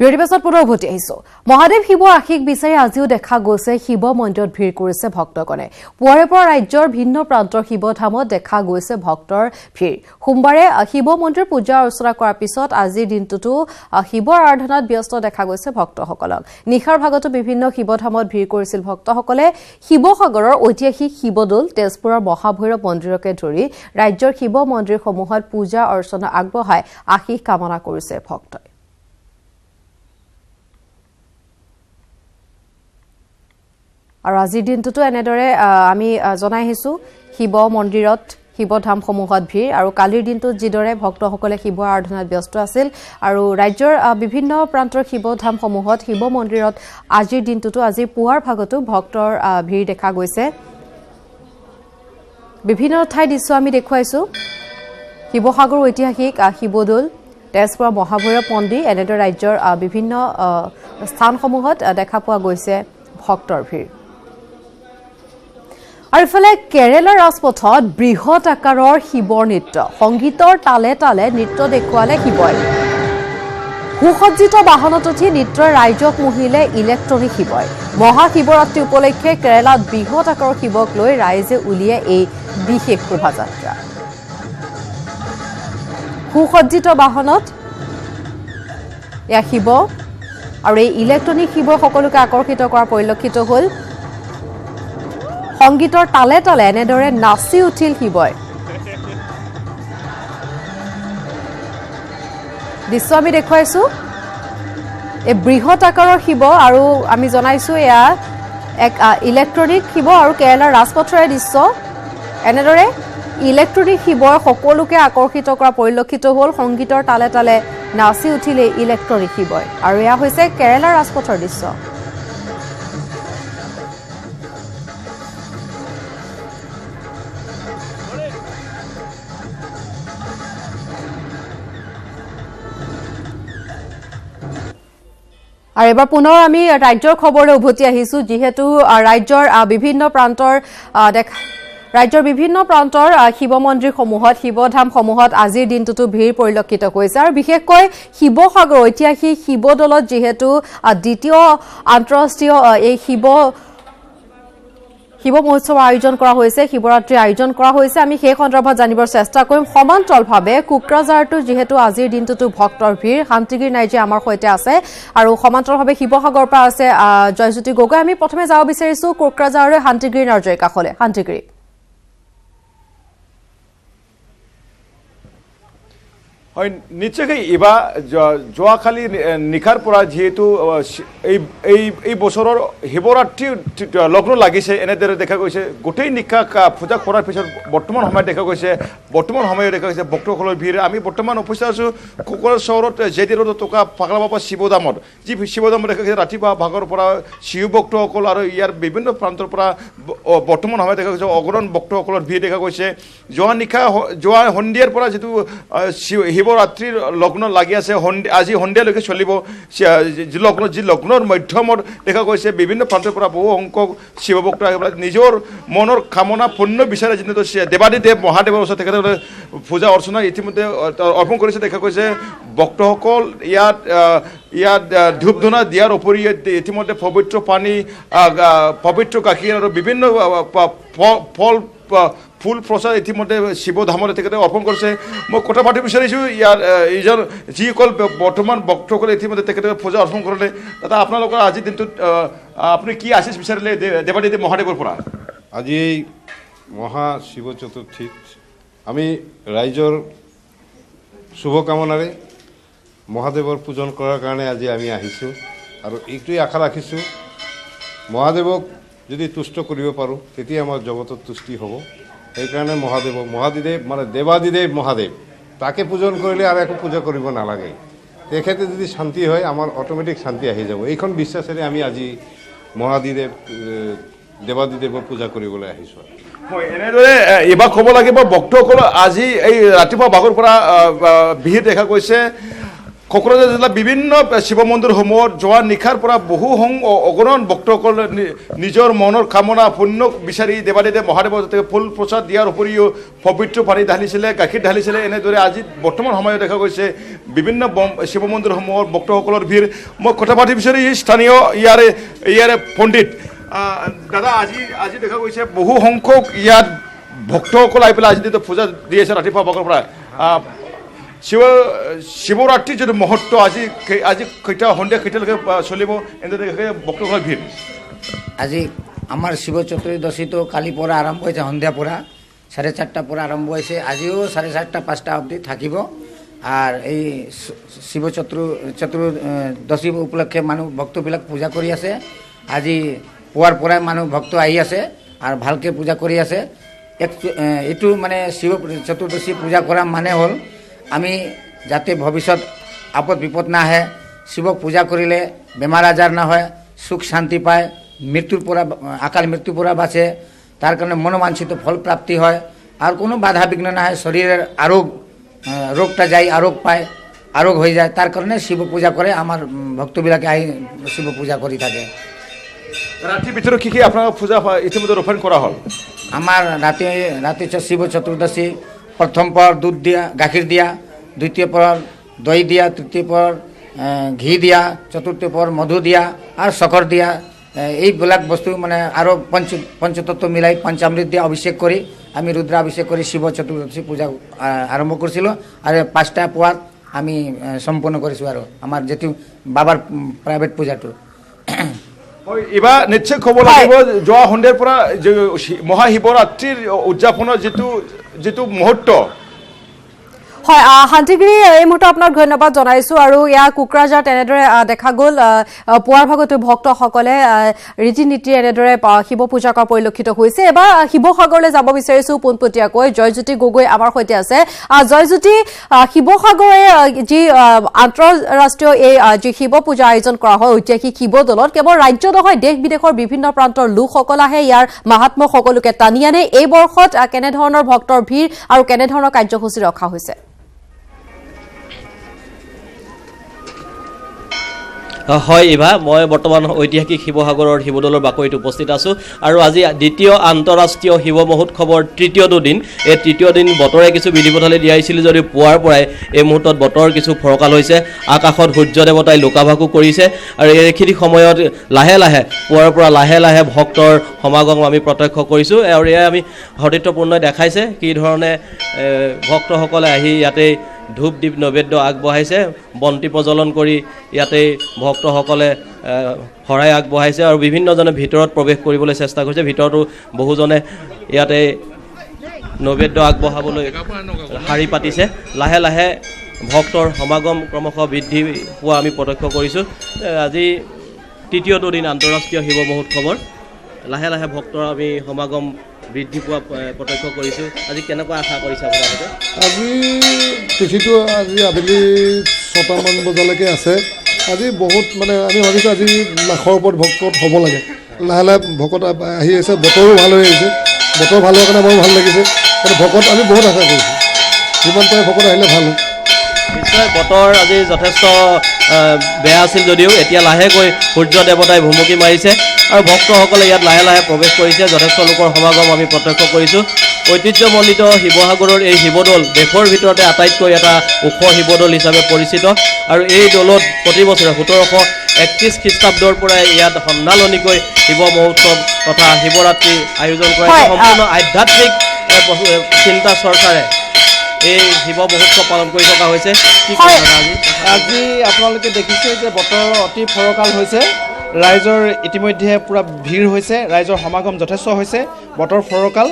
বিৰতিপাছত পুনৰ উভতি আহিছো মহাদেৱ শিৱ আশীষ বিচাৰি আজিও দেখা গৈছে শিৱ মন্দিৰত ভিৰ কৰিছে ভক্তগণে পুৱাৰে পৰা ৰাজ্যৰ ভিন্ন প্ৰান্তৰ শিৱ ধামত দেখা গৈছে ভক্তৰ ভিৰ সোমবাৰে শিৱ মন্দিৰ পূজা অৰ্চনা কৰাৰ পিছত আজিৰ দিনটোতো শিৱৰ আৰাধনাত ব্যস্ত দেখা গৈছে ভক্তসকলক নিশাৰ ভাগতো বিভিন্ন শিৱ ধামত ভিৰ কৰিছিল ভক্তসকলে শিৱসাগৰৰ ঐতিহাসিক শিৱদৌল তেজপুৰৰ মহাভৈৰৱ মন্দিৰকে ধৰি ৰাজ্যৰ শিৱ মন্দিৰসমূহত পূজা অৰ্চনা আগবঢ়াই আশীষ কামনা কৰিছে ভক্তই আৰু আজিৰ দিনটোতো এনেদৰে আমি জনাই আহিছো শিৱ মন্দিৰত শিৱধামসমূহত ভিৰ আৰু কালিৰ দিনটোত যিদৰে ভক্তসকলে শিৱ আৰাধনাত ব্যস্ত আছিল আৰু ৰাজ্যৰ বিভিন্ন প্ৰান্তৰ শিৱধামসমূহত শিৱ মন্দিৰত আজিৰ দিনটোতো আজি পুৱাৰ ভাগতো ভক্তৰ ভিৰ দেখা গৈছে বিভিন্ন ঠাইৰ দৃশ্য আমি দেখুৱাইছো শিৱসাগৰ ঐতিহাসিক শিৱদৌল তেজপুৰৰ মহাভৈৰৱ মন্দিৰ এনেদৰে ৰাজ্যৰ বিভিন্ন স্থানসমূহত দেখা পোৱা গৈছে ভক্তৰ ভিৰ আৰু ইফালে কেৰেলাৰ ৰাজপথত বৃহৎ আকাৰৰ শিৱৰ নৃত্য সংগীতৰ তালে তালে নৃত্য দেখুৱালে শিৱই সুসজ্জিত বাহনত উঠি নৃত্যৰ ৰাইজক মুহিলে ইলেক্ট্ৰনিক শিৱই মহাশিৱৰাত্ৰি উপলক্ষে কেৰেলাত বৃহৎ আকাৰৰ শিৱক লৈ ৰাইজে উলিয়াই এই বিশেষ শোভাযাত্ৰা সুসজ্জিত বাহনত এয়া শিৱ আৰু এই ইলেক্ট্ৰনিক শিৱ সকলোকে আকৰ্ষিত কৰা পৰিলক্ষিত হ'ল সংগীতৰ তালে তালে এনেদৰে নাচি উঠিল শিৱই দৃশ্য আমি দেখুৱাইছো এই বৃহৎ আকাৰৰ শিৱ আৰু আমি জনাইছো এয়া এক ইলেক্ট্ৰনিক শিৱ আৰু কেৰেলাৰ ৰাজপথৰে দৃশ্য এনেদৰে ইলেক্ট্ৰনিক শিৱৰ সকলোকে আকৰ্ষিত কৰা পৰিলক্ষিত হ'ল সংগীতৰ তালে তালে নাচি উঠিলে ইলেক্ট্ৰনিক শিৱই আৰু এয়া হৈছে কেৰেলাৰ ৰাজপথৰ দৃশ্য আৰু এবাৰ পুনৰ আমি ৰাজ্যৰ খবৰলৈ উভতি আহিছো যিহেতু ৰাজ্যৰ বিভিন্ন প্ৰান্তৰ শিৱ মন্দিৰসমূহত শিৱধামসমূহত আজিৰ দিনটোতো ভিৰ পৰিলক্ষিত হৈছে আৰু বিশেষকৈ শিৱসাগৰ ঐতিহাসিক শিৱদৌলত যিহেতু দ্বিতীয় আন্তঃৰাষ্ট্ৰীয় এই শিৱ মহোৎসৱ আয়োজন কৰা হৈছে শিৱৰাত্ৰি আয়োজন কৰা হৈছে আমি সেই সন্দৰ্ভত জানিবৰ চেষ্টা কৰিম সমান্তৰালভাৱে কোকৰাঝাৰতো যিহেতু আজিৰ দিনটোতো ভক্তৰ ভিৰ শান্তিগিৰি নাইজে আমাৰ সৈতে আছে আৰু সমান্তৰালভাৱে শিৱসাগৰৰ পৰা আছে জয়জ্যোতি গগৈ আমি প্ৰথমে যাব বিচাৰিছো কোকৰাঝাৰলৈ শান্তিগিৰি নাৰ্জৰ কাষলৈ শান্তিগিৰি হয় নিশ্চয়কৈ এবাৰ যোৱাকালি নিশাৰ পৰা যিহেতু এই বছৰৰ শিৱৰাত্ৰি লগ্ন লাগিছে এনেদৰে দেখা গৈছে গোটেই নিশা পূজা কৰাৰ পিছত বৰ্তমান সময়ত দেখা গৈছে ভক্তসকলৰ ভিৰ আমি বৰ্তমান উপস্থিত আছোঁ কোকৰাঝাৰ চহৰত জেডি ৰোডত থকা পাগলা বাবা শিৱধামত যি শিৱধামত দেখা গৈছে ৰাতিপুৱা ভাগৰ পৰা শিৱ ভক্তসকল আৰু ইয়াৰ বিভিন্ন প্ৰান্তৰ পৰা বৰ্তমান সময়ত দেখা গৈছে অগণন ভক্তসকলৰ ভিৰ দেখা গৈছে যোৱা সন্ধিয়াৰ পৰা যিটো শিৱৰাত্ৰিৰ লগ্ন লাগি আছে আজি সন্ধিয়ালৈকে চলিব যি লগ্নৰ মধ্যমত দেখা গৈছে বিভিন্ন প্ৰান্তৰ পৰা বহু সংখ্যক শিৱভক্ত নিজৰ মনৰ কামনা পূৰ্ণ বিচাৰে যিটো দেৱাদিদেৱ মহাদেৱৰ ওচৰত তেখেতসকলে পূজা অৰ্চনা ইতিমধ্যে অৰ্পণ কৰিছে দেখা গৈছে ভক্তসকল ইয়াত ধূপ ধূনা দিয়াৰ উপৰি ইতিমধ্যে পবিত্ৰ পানী পবিত্ৰ গাখীৰ আৰু বিভিন্ন ফুল প্ৰসাদ ইতিমধ্যে শিৱধামত তেখেতে অৰ্পণ কৰিছে মই কথা পাতিব বিচাৰিছোঁ এইজন যিসকল বৰ্তমান ভক্তসকলে ইতিমধ্যে তেখেতে পূজা অৰ্পণ কৰিলে দাদা আপোনালোকৰ আজিৰ দিনটোত আপুনি কি আশীষ বিচাৰিলে দেৱাদিদেৱ মহাদেৱৰ পৰা আজি এই মহা শিৱ চতুৰ্থীত আমি ৰাইজৰ শুভকামনাৰে মহাদেৱৰ পূজন কৰাৰ কাৰণে আজি আমি আহিছোঁ আৰু এইটোৱে আশা ৰাখিছোঁ মহাদেৱক যদি তুষ্ট কৰিব পাৰোঁ তেতিয়া আমাৰ জগতত তুষ্টি হ'ব সেইকাৰণে মহাদেৱ মানে দেৱাদিদেৱ মহাদেৱ তাকে পূজন কৰিলে আৰু একো পূজা কৰিব নালাগে তেখেতে যদি শান্তি হয় আমাৰ অট'মেটিক শান্তি আহি যাব এইখন বিশ্বাসেৰে আমি আজি দেৱাদিদেৱৰ পূজা কৰিবলৈ আহিছোঁ হয় এনেদৰে এইবাৰ ক'ব লাগিব ভক্তসকল আজি এই ৰাতিপুৱা ভাগৰ পৰা ভিৰ দেখা গৈছে কোকৰাঝাৰ জিলাৰ বিভিন্ন শিৱ মন্দিৰসমূহত যোৱা নিশাৰ পৰা বহু অগণন ভক্তসকল নিজৰ মনৰ কামনা পুণ্য বিচাৰি দেৱাদেৱ মহাদেৱৰ যাতে ফুল প্ৰসাদ দিয়াৰ উপৰিও পবিত্ৰ পানী ঢালিছিলে গাখীৰ ঢালিছিলে এনেদৰে আজি বৰ্তমান সময়ত দেখা গৈছে বিভিন্ন শিৱ মন্দিৰসমূহৰ ভক্তসকলৰ ভিৰ মই কথা পাতি বিচাৰি স্থানীয় ইয়াৰে পণ্ডিত দাদা আজি দেখা গৈছে বহু সংখ্যক ইয়াত ভক্তসকল আহি পেলাই আজি যিটো পূজা দি আছে ৰাতিপুৱা ভাগৰ পৰা শিৱৰাত্ৰিৰ যিটো মুহূৰ্ত আজি সন্ধিয়া কেইটালৈকে চলিব এনেদৰে ভক্তসকলৰ ভিৰ আজি আমাৰ শিৱ চতুৰ্দশীটো কালিৰ পৰা আৰম্ভ হৈছে সন্ধিয়াৰ পৰা 4:30 পৰা আৰম্ভ হৈছে আজিও 4:30 5টা অবধি থাকিব আৰ এই শিৱ চতুৰ্দশী উপলক্ষে মানুহ ভক্তবিলাক পূজা কৰি আছে আজি পুৱাৰ পৰাই মানুহ ভক্ত আহি আছে আৰু ভালকৈ পূজা কৰি আছে এইটো মানে শিৱ চতুৰ্দশী পূজা কৰা মানে হ'ল আমি যাতে ভৱিষ্যত আপদ বিপদ নাহে শিৱক পূজা কৰিলে বেমাৰ আজাৰ নহয় সুখ শান্তি পায় মৃত্যুৰ পৰা আকাল মৃত্যুৰ পৰা বাঁচে তাৰ কাৰণে মনোবাঞ্ছিত ফল প্ৰাপ্তি হয় আৰু কোনো বাধা বিঘ্ন নাহে শৰীৰৰ ৰোগটা যায় আৰোগ পায় আৰোগ হৈ যায় তাৰ কাৰণে শিৱ পূজা কৰে আমাৰ ভক্তবিলাকে আহি শিৱ পূজা কৰি থাকে ৰাতিৰ ভিতৰত কি আপোনাৰ পূজা ইতিমধ্যে ৰূপায়ণ কৰা হ'ল আমাৰ ৰাতি শিৱ চতুৰ্দশী প্ৰথম পৰ দুধ দিয়া গাখীৰ দিয়া দ্বিতীয় পৰ দৈ দিয়া তৃতীয় পৰ ঘি দিয়া চতুৰ্থ পৰ মধু দিয়া আৰু চকৰ দিয়া এইবিলাক বস্তু মানে আৰু পঞ্চতত্ব মিলাই পঞ্চামৃত দিয়া অভিষেক কৰি আমি ৰুদ্ৰাভিষেক কৰি শিৱ চতুৰ্দশী পূজা আৰম্ভ কৰিছিলোঁ আৰু 5টা পুৱাত আমি সম্পন্ন কৰিছোঁ আৰু আমাৰ যিটো বাবাৰ প্ৰাইভেট পূজাটো এইবাৰ নিশ্চয় ক'ব লাগিব যোৱা সন্ধিয়াৰ পৰা মহাশিৱৰাত্ৰিৰ উদযাপনৰ যিটো মুহূৰ্ত হয় শান্তিগিৰি এই মুহূৰ্তে আপোনাক ধন্যবাদ জনাইছো আৰু ইয়াৰ কোকৰাঝাৰ তেনেদৰে দেখা গ'ল পুৱাৰ ভাগতো ভক্তসকলে ৰীতি নীতি এনেদৰে শিৱ পূজা কৰা পৰিলক্ষিত হৈছে এবাৰ শিৱসাগৰলৈ যাব বিচাৰিছো পোনপটীয়াকৈ জয়জ্যোতি গগৈ আমাৰ সৈতে আছে জয়জ্যোতি শিৱসাগৰে যি আন্তঃৰাষ্ট্ৰীয় এই যি শিৱ পূজা আয়োজন কৰা হয় ঐতিহাসিক শিৱদৌলত কেৱল ৰাজ্য নহয় দেশ বিদেশৰ বিভিন্ন প্ৰান্তৰ লোকসকল আহে ইয়াৰ মাহাত্ম্য সকলোকে টানি আনে এই বৰ্ষত কেনেধৰণৰ ভক্তৰ ভিৰ আৰু কেনেধৰণৰ কাৰ্যসূচী ৰখা হৈছে হয় ইভা মই বৰ্তমান ঐতিহাসিক শিৱসাগৰৰ শিৱদৌলৰ বাকৰিত উপস্থিত আছোঁ আৰু আজি দ্বিতীয় আন্তঃৰাষ্ট্ৰীয় শিৱ মহোৎসৱৰ তৃতীয়টো দিন এই তৃতীয় দিন বতৰে কিছু বিধি পথালি দিয়াইছিল যদিও পুৱাৰ পৰাই এই মুহূৰ্তত বতৰ কিছু ফৰকাল হৈছে আকাশত সূৰ্য দেৱতাই লুকাভাকু কৰিছে আৰু এইখিনি সময়ত লাহে লাহে পুৱাৰ পৰা লাহে লাহে ভক্তৰ সমাগম আমি প্ৰত্যক্ষ কৰিছোঁ আৰু এয়া আমি সতীৰ্থপূৰ্ণই দেখাইছে কি ধৰণে ভক্তসকলে আহি ইয়াতে ধূপ দীপ নৈবেদ্য আগবঢ়াইছে বন্তি প্ৰজ্বলন কৰি ইয়াতে ভক্তসকলে শৰাই আগবঢ়াইছে আৰু বিভিন্নজনে ভিতৰত প্ৰৱেশ কৰিবলৈ চেষ্টা কৰিছে ভিতৰতো বহুজনে ইয়াতে নৈবেদ্য আগবঢ়াবলৈ শাৰী পাতিছে লাহে লাহে ভক্তৰ সমাগম ক্ৰমশঃ বৃদ্ধি পোৱা আমি প্ৰত্যক্ষ কৰিছোঁ আজি তৃতীয়টো দিন আন্তঃৰাষ্ট্ৰীয় শিৱ মহোৎসৱৰ লাহে লাহে ভক্তৰ আমি সমাগম বৃদ্ধি পোৱা প্ৰত্যক্ষ কৰিছোঁ আজি কেনেকুৱা আশা কৰিছে আপোনালোকে আজি তিথিটো আজি আবেলি 6টামান বজালৈকে আছে আজি বহুত মানে আমি ভাবিছোঁ আজি লাখৰ ওপৰত ভকত হ'ব লাগে লাহে লাহে ভকত আহি আছে বতৰো ভাল হৈ আহিছে বতৰ ভাল হোৱাৰ কাৰণে আমাৰো ভাল লাগিছে কিন্তু ভকত আমি বহুত আশা কৰিছোঁ যিমান পাৰে ভকত আহিলে ভাল হয় নিশ্চয় বতৰ আজি যথেষ্ট বেয়া আছিল যদিও এতিয়া লাহেকৈ সূৰ্য দেৱতাই ভুমুকি মাৰিছে আৰু ভক্তসকলে ইয়াত লাহে লাহে প্ৰৱেশ কৰিছে যথেষ্ট লোকৰ সমাগম আমি প্ৰত্যক্ষ কৰিছোঁ ঐতিহ্যমণ্ডিত শিৱসাগৰৰ এই শিৱদৌল দেশৰ ভিতৰতে আটাইতকৈ এটা ওখ শিৱদৌল হিচাপে পৰিচিত আৰু এই দৌলত প্ৰতি বছৰে 1731 খ্ৰীষ্টাব্দৰ পৰাই ইয়াত সন্ধালনিকৈ শিৱ মহোৎসৱ তথা শিৱৰাত্ৰি আয়োজন কৰা সম্পূৰ্ণ আধ্যাত্মিক চিন্তা চৰ্চাৰে এই শিৱ মহোৎসৱ পালন কৰি থকা হৈছে আজি আপোনালোকে দেখিছে যে বতৰ অতি ফৰকাল হৈছে ৰাইজৰ ইতিমধ্যে পূৰা ভিৰ হৈছে ৰাইজৰ সমাগম যথেষ্ট হৈছে বতৰ ফৰকাল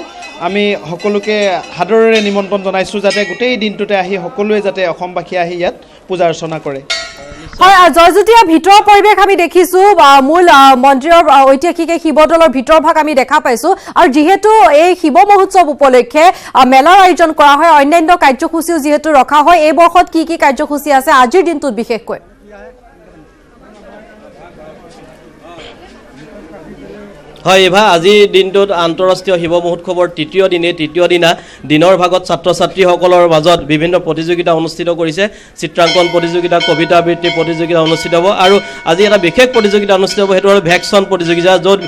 আমি সকলোকে সাদৰেৰে নিমন্ত্ৰণ জনাইছোঁ যাতে গোটেই দিনটোতে আহি সকলোৱে যাতে অসমবাসী আহি ইয়াত পূজা অৰ্চনা কৰে হয় জয়জ্যোতিৰ ভিতৰৰ পৰিৱেশ আমি দেখিছোঁ মূল মন্দিৰৰ ঐতিহাসিক শিৱদৌলৰ ভিতৰ ভাগ আমি দেখা পাইছোঁ আৰু যিহেতু এই শিৱ মহোৎসৱ উপলক্ষে মেলাৰ আয়োজন কৰা হয় অন্যান্য কাৰ্যসূচীও যিহেতু ৰখা হয় এই বৰ্ষত কি কি কাৰ্যসূচী আছে আজিৰ দিনটোত বিশেষকৈ হয় এভা আজিৰ দিনটোত আন্তঃৰাষ্ট্ৰীয় শিৱ মহোৎসৱৰ তৃতীয় দিনা দিনৰ ভাগত ছাত্ৰ ছাত্ৰীসকলৰ মাজত বিভিন্ন প্ৰতিযোগিতা অনুষ্ঠিত কৰিছে চিত্ৰাংকন প্ৰতিযোগিতা কবিতা আবৃত্তি প্ৰতিযোগিতা অনুষ্ঠিত হ'ব আৰু আজি এটা বিশেষ প্ৰতিযোগিতা অনুষ্ঠিত হ'ব সেইটো হ'ল ভেকচন প্ৰতিযোগিতা য'ত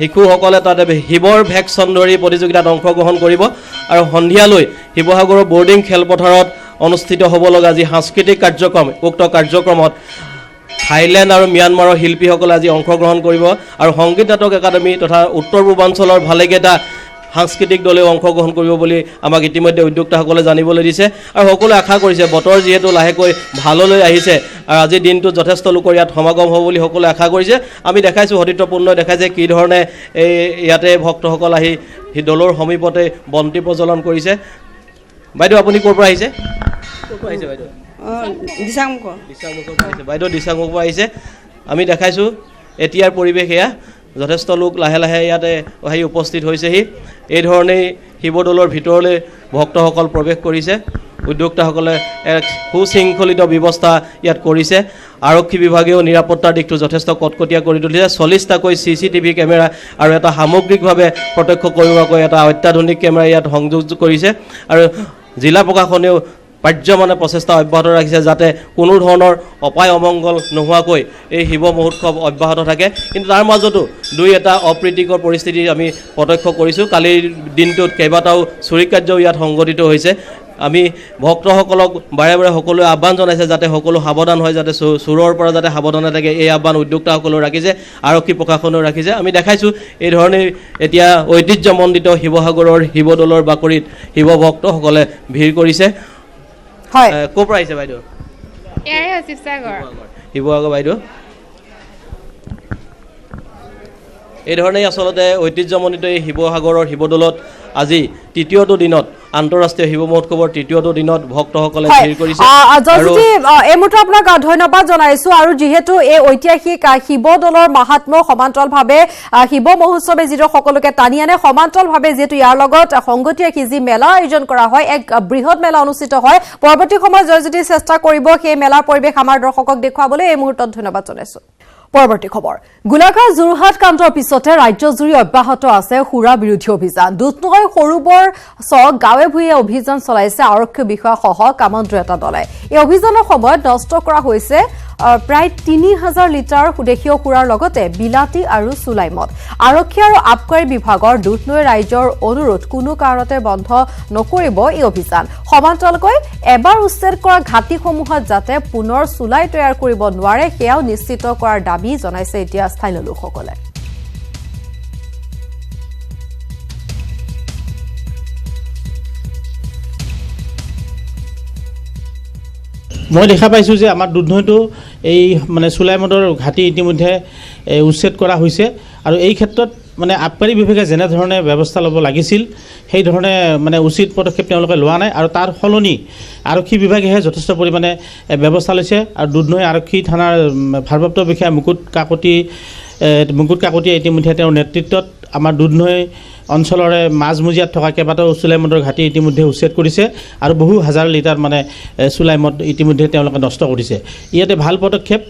শিশুসকলে তাতে শিৱৰ ভেকচন ধৰি প্ৰতিযোগিতাত অংশগ্ৰহণ কৰিব আৰু সন্ধিয়ালৈ শিৱসাগৰৰ বৰ্ডিং খেলপথাৰত অনুষ্ঠিত হ'ব লগা যি সাংস্কৃতিক কাৰ্যক্ৰম উক্ত কাৰ্যক্ৰমত থাইলেণ্ড আৰু ম্যানমাৰৰ শিল্পীসকলে আজি অংশগ্ৰহণ কৰিব আৰু সংগীত নাটক একাডেমি তথা উত্তৰ পূৰ্বাঞ্চলৰ ভালেকেইটা সাংস্কৃতিক দলেও অংশগ্ৰহণ কৰিব বুলি আমাক ইতিমধ্যে উদ্যোক্তাসকলে জানিবলৈ দিছে আৰু সকলোৱে আশা কৰিছে বতৰ যিহেতু লাহেকৈ ভাললৈ আহিছে আৰু আজিৰ দিনটোত যথেষ্ট লোকৰ ইয়াত সমাগম হ'ব বুলি সকলোৱে আশা কৰিছে আমি দেখাইছোঁ সতীৰ্থপূৰ্ণই দেখাইছে কি ধৰণে এই ইয়াতে ভক্তসকল আহি দলৰ সমীপতে বন্তি প্ৰজ্বলন কৰিছে বাইদেউ আপুনি ক'ৰ পৰা আহিছে বাইদেউ বাইদেউ দিচাংমুখৰ পৰা আহিছে আমি দেখাইছোঁ এতিয়াৰ পৰিৱেশ এয়া যথেষ্ট লোক লাহে লাহে ইয়াতে আহি উপস্থিত হৈছেহি এই ধৰণেই শিৱদৌলৰ ভিতৰলৈ ভক্তসকল প্ৰৱেশ কৰিছে উদ্যোক্তাসকলে এক সুশৃংখলিত ব্যৱস্থা ইয়াত কৰিছে আৰক্ষী বিভাগেও নিৰাপত্তাৰ দিশটো যথেষ্ট কটকটীয়া কৰি তুলিছে 40টাকৈ CCTV কেমেৰা আৰু এটা সামগ্ৰিকভাৱে প্ৰত্যক্ষ কৰিবকৈ এটা অত্যাধুনিক কেমেৰা ইয়াত সংযোগ কৰিছে আৰু জিলা প্ৰশাসনেও পাৰ্যমানে প্ৰচেষ্টা অব্যাহত ৰাখিছে যাতে কোনো ধৰণৰ অপায় অমংগল নোহোৱাকৈ এই শিৱ মহোৎসৱ অব্যাহত থাকে কিন্তু তাৰ মাজতো দুই এটা অপ্ৰীতিকৰ পৰিস্থিতি আমি প্ৰত্যক্ষ কৰিছোঁ কালিৰ দিনটোত কেইবাটাও চুৰি কাৰ্যও ইয়াত সংঘটিত হৈছে আমি ভক্তসকলক বাৰে বাৰে সকলোৱে আহ্বান জনাইছে যাতে সকলো সাৱধান হয় যাতে চোৰৰ পৰা যাতে সাৱধানে থাকে এই আহ্বান উদ্যোক্তাসকলেও ৰাখিছে আৰক্ষী প্ৰশাসনেও ৰাখিছে আমি দেখাইছোঁ এই ধৰণে এতিয়া ঐতিহ্যমণ্ডিত শিৱসাগৰৰ শিৱদৌলৰ বাকৰিত শিৱ ভক্তসকলে ভিৰ কৰিছে হয় ক'ৰ পৰা আহিছে বাইদেউ শিৱসাগৰ বাইদেউ এই ধৰণেই আচলতে ঐতিহ্যমণ্ডিত এই শিৱসাগৰৰ শিৱদৌলত আজি তৃতীয়টো দিনত আন্তঃৰাষ্ট্ৰীয় শিৱ মহোৎসৱৰ তৃতীয়টো দিনত ভক্তসকলে ভিৰ কৰিছে এই মুহূৰ্তে আপোনাক ধন্যবাদ জনাইছো আৰু যিহেতু এই ঐতিহাসিক শিৱদৌলৰ মাহাত্ম্য সমান্তৰালভাৱে শিৱ মহোৎসৱে যিটো সকলোকে টানি আনে সমান্তৰালভাৱে যিহেতু ইয়াৰ লগত সংগতি ৰাখি যি মেলা আয়োজন কৰা হয় এক বৃহৎ মেলা অনুষ্ঠিত হয় পৰৱৰ্তী সময়ত যদি চেষ্টা কৰিব সেই মেলাৰ পৰিৱেশ আমাৰ দৰ্শকক দেখুৱাবলৈ এই মুহূৰ্তত ধন্যবাদ জনাইছো পৰৱৰ্তী খবৰ গোলাঘাট যোৰহাট কাণ্ডৰ পিছতে ৰাজ্যজুৰি অব্যাহত আছে সুৰা বিৰোধী অভিযান দুধনৈ সৰুবৰ চক গাঁৱে ভূঞে অভিযান চলাইছে আৰক্ষী বিষয়াসহ কামাণ্ডো এটা দলে এই অভিযানৰ সময়ত নষ্ট কৰা হৈছে প্ৰায় ৩০০০ লিটাৰ দেশীয় সুৰাৰ লগতে বিলাতী আৰু চুলাই মদ আৰক্ষী আৰু আবকাৰী বিভাগৰ দুধনৈ ৰাইজৰ অনুৰোধ কোনো কাৰণতে বন্ধ নকৰিব এই অভিযান সমান্তৰালকৈ এবাৰ উচ্ছেদ কৰা ঘাটিসমূহত যাতে পুনৰ চুলাই তৈয়াৰ কৰিব নোৱাৰে সেয়াও নিশ্চিত কৰাৰ দাবী জনাইছে এতিয়া স্থানীয় লোকসকলে মই দেখা পাইছোঁ যে আমাৰ দুধনৈতো এই মানে চুলাই মদৰ ঘাটি ইতিমধ্যে উচ্ছেদ কৰা হৈছে আৰু এই ক্ষেত্ৰত মানে আবকাৰী বিভাগে যেনেধৰণে ব্যৱস্থা ল'ব লাগিছিল সেই ধৰণে মানে উচিত পদক্ষেপ তেওঁলোকে লোৱা নাই আৰু তাৰ সলনি আৰক্ষী বিভাগেহে যথেষ্ট পৰিমাণে ব্যৱস্থা লৈছে আৰু দুধনৈ আৰক্ষী থানাৰ ভাৰপ্ৰাপ্ত বিষয়া মুকুট কাকতীয়ে ইতিমধ্যে তেওঁৰ নেতৃত্বত আমাৰ দুধনৈ অঞ্চলৰে মাজমজিয়াত থকা কেইবাটাও চুলাই মদৰ ঘাটি ইতিমধ্যে উচ্ছেদ কৰিছে আৰু বহু হাজাৰ লিটাৰ মানে চুলাই মদ ইতিমধ্যে তেওঁলোকে নষ্ট কৰিছে ইয়াতে ভাল পদক্ষেপ